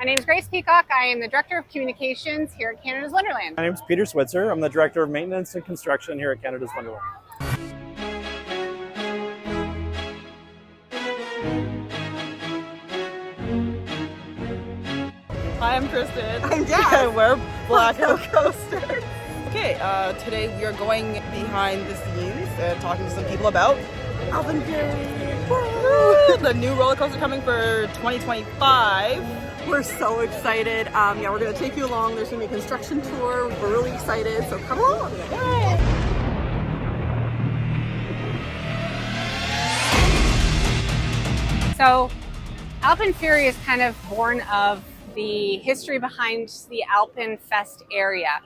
My name is Grace Peacock. I am the Director of Communications here at Canada's Wonderland. My name is Peter Switzer. I'm the Director of Maintenance and Construction here at Canada's Wonderland. Hi, I'm Kristen. I'm Jazz. And we're Blackout Coasters. Okay, today we are going behind the scenes and talking to some people about Alpenfury. The new roller coaster coming for 2025. We're so excited. Yeah, we're going to take you along. There's going to be a construction tour. We're really excited, so come along. Yay. So, Alpenfury is kind of born of the history behind the Alpenfest area.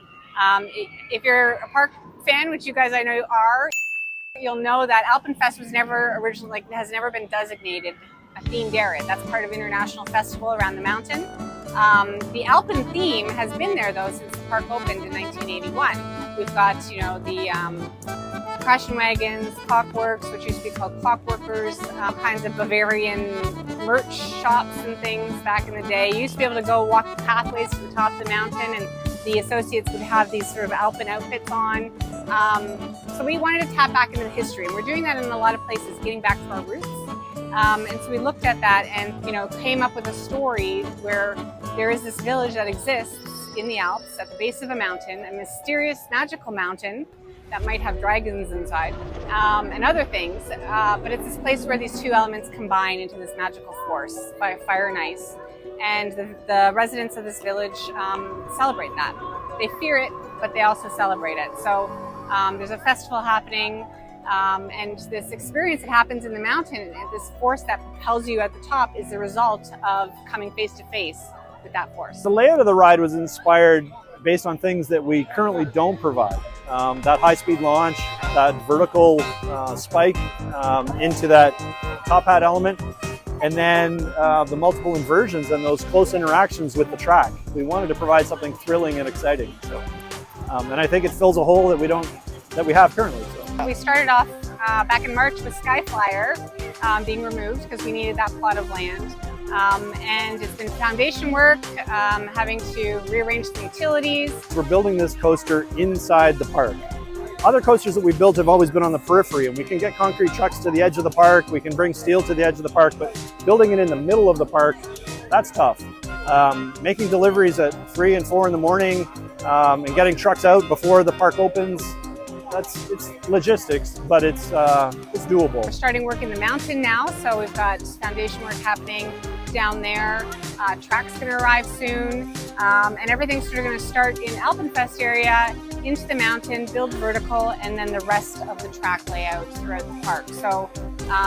If you're a park fan, which you guys I know you are, you'll know that Alpenfest was never originally, has never been designated a themed area. That's part of international festival around the mountain. The Alpen theme has been there though since the park opened in 1981. We've got, you know, the caution wagons, clockworks, which used to be called clockworkers, kinds of Bavarian merch shops and things back in the day. You used to be able to go walk the pathways to the top of the mountain, and the associates would have these sort of Alpen outfits on. So we wanted to tap back into the history, and we're doing that in a lot of places, getting back to our roots. And so we looked at that and, you know, came up with a story where there is this village that exists in the Alps at the base of a mountain, a mysterious, magical mountain that might have dragons inside and other things. But it's this place where these two elements combine into this magical force by fire and ice. And the residents of this village celebrate that. They fear it, but they also celebrate it. So there's a festival happening. And this experience that happens in the mountain, this force that propels you at the top, is the result of coming face to face with that force. The layout of the ride was inspired based on things that we currently don't provide. That high-speed launch, that vertical spike into that top hat element, and then the multiple inversions and those close interactions with the track. We wanted to provide something thrilling and exciting. So, and I think it fills a hole that we have currently. So. We started off back in March with Skyflyer being removed because we needed that plot of land. And it's been foundation work, having to rearrange the utilities. We're building this coaster inside the park. Other coasters that we built have always been on the periphery, and we can get concrete trucks to the edge of the park, we can bring steel to the edge of the park, but building it in the middle of the park, that's tough. Making deliveries at 3 and 4 in the morning and getting trucks out before the park opens, it's logistics, but it's doable. We're starting work in the mountain now, so we've got foundation work happening down there. Track's going to arrive soon, and everything's sort of going to start in Alpenfest area, into the mountain, build vertical, and then the rest of the track layout throughout the park. So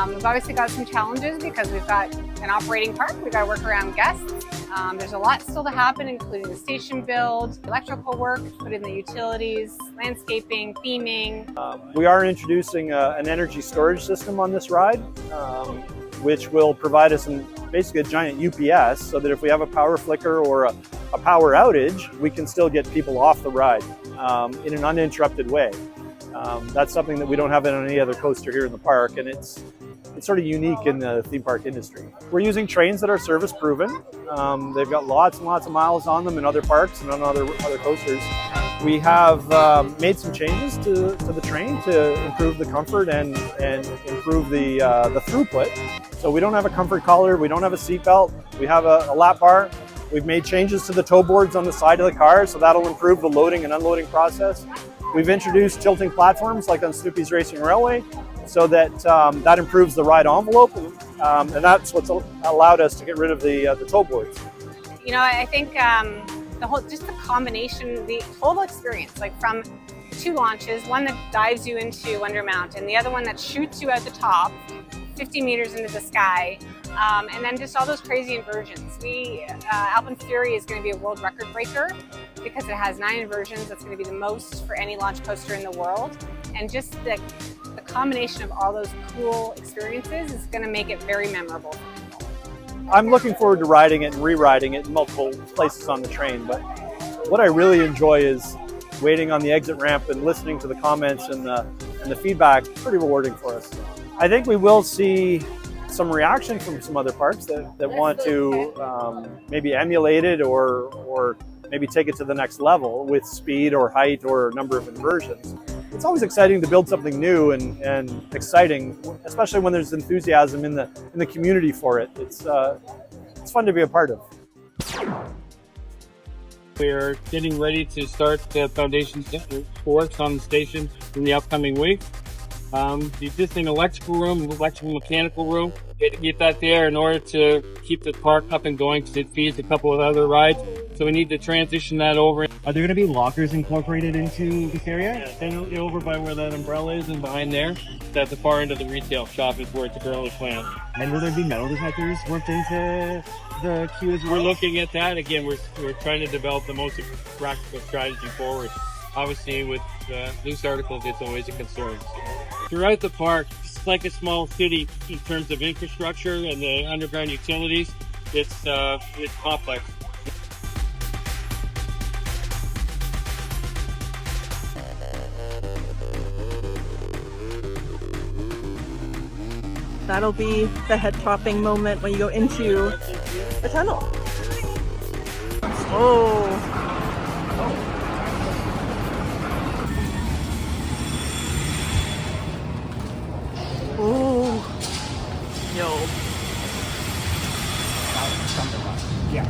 we've obviously got some challenges because we've got an operating park. We've got to work around guests. There's a lot still to happen, including the station build, electrical work, put in the utilities, landscaping, theming. We are introducing an energy storage system on this ride, which will provide us basically a giant UPS, so that if we have a power flicker or a power outage, we can still get people off the ride in an uninterrupted way. That's something that we don't have on any other coaster here in the park, and it's sort of unique in the theme park industry. We're using trains that are service proven. They've got lots and lots of miles on them in other parks and on other coasters. We have made some changes to the train to improve the comfort and improve the throughput. So we don't have a comfort collar, we don't have a seat belt, we have a lap bar. We've made changes to the tow boards on the side of the car, so that'll improve the loading and unloading process. We've introduced tilting platforms like on Snoopy's Racing Railway, so that that improves the ride envelope, and that's what's allowed us to get rid of the tow boards. You know, I think just the combination, the total experience, like from two launches, one that dives you into Wonder Mountain, the other one that shoots you at the top, 50 meters into the sky, and then just all those crazy inversions. Alpenfury is going to be a world record breaker because it has 9 inversions. That's going to be the most for any launch coaster in the world. And just the combination of all those cool experiences is going to make it very memorable for people. I'm looking forward to riding it and re-riding it in multiple places on the train, but what I really enjoy is waiting on the exit ramp and listening to the comments and the feedback. It's pretty rewarding for us. I think we will see some reaction from some other parks that want to maybe emulate it or maybe take it to the next level with speed or height or number of inversions. It's always exciting to build something new and exciting, especially when there's enthusiasm in the community for it. It's fun to be a part of. We're getting ready to start the foundation works on the station in the upcoming week. The existing electrical room, electrical mechanical room, we had to keep that there in order to keep the park up and going because it feeds a couple of other rides. So we need to transition that over. Are there going to be lockers incorporated into this area? Yeah, and over by where that umbrella is and behind there, at the far end of the retail shop is where it's currently planned. And will there be metal detectors worked into the queue as well? We're looking at that. Again, we're trying to develop the most practical strategy forward. Obviously, with news articles, it's always a concern. Throughout the park, it's like a small city in terms of infrastructure and the underground utilities. It's complex. That'll be the head-topping moment when you go into the tunnel. Oh. Oh. Yo. Yeah.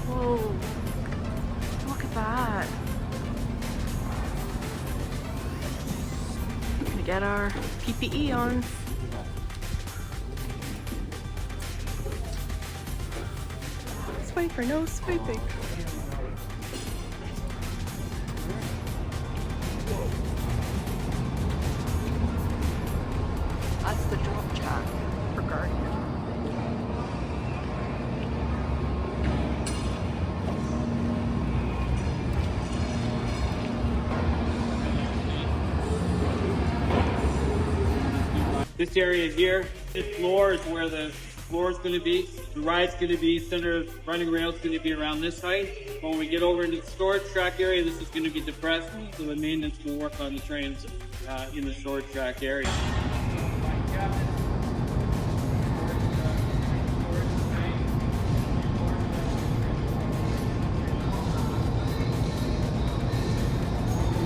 Whoa. Look at that. Gonna get our PPE on. Swipe or no swiping. That's the drop track for Guardian. This area here, this floor is where the floor is going to be. The ride's going to be, center running rail's going to be around this height. When we get over into the storage track area, this is going to be depressed, so the maintenance will work on the trains in the storage track area.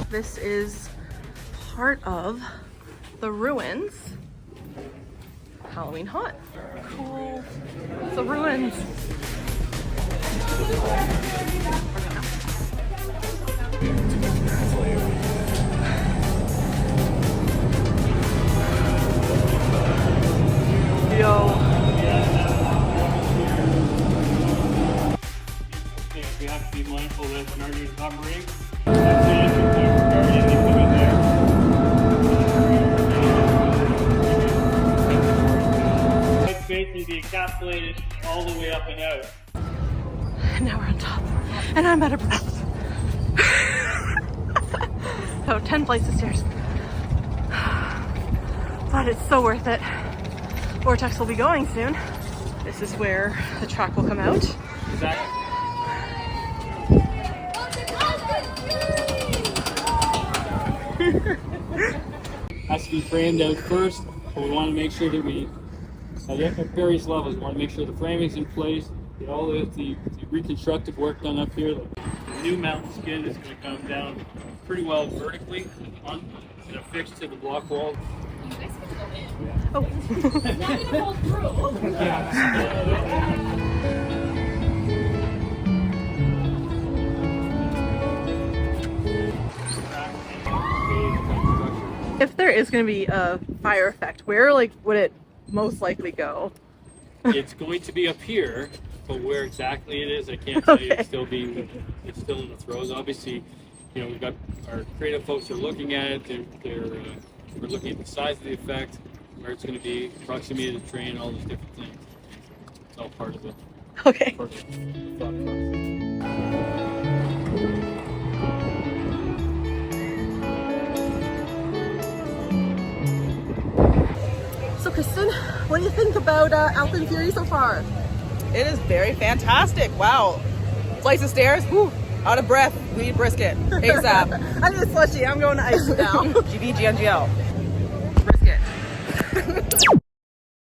This is part of the ruins. Halloween haunt. Cool. The ruins. Yo. We have to be mindful that Guardian covering. That's the entry point for Guardian. They put it there. It's basically encapsulated all the way up and out. Now we're on top. And I'm out of breath. So 10 flights of stairs. But it's so worth it. Vortex will be going soon. This is where the track will come out. Exactly. Has to be framed out first, but we want to make sure that we, at various levels, we want to make sure the framing's in place, get all the reconstructive work done up here. The new mountain skin is going to come down pretty well vertically and affixed to the block wall. Oh. If there is going to be a fire effect, where would it most likely go? It's going to be up here, but where exactly it is, I can't tell you. It's still in the throes. Obviously, you know, we've got our creative folks are looking at it. We're looking at the size of the effect, where it's going to be, proximity to the train, all those different things. It's all part of it. Okay. Part of the thought process. So Kristen, what do you think about Alpenfury so far? It is very fantastic. Wow. Flights of stairs. Whew. Out of breath. We need brisket. ASAP. I need a slushy. I'm going to ice now. GB, GMGL. Brisket.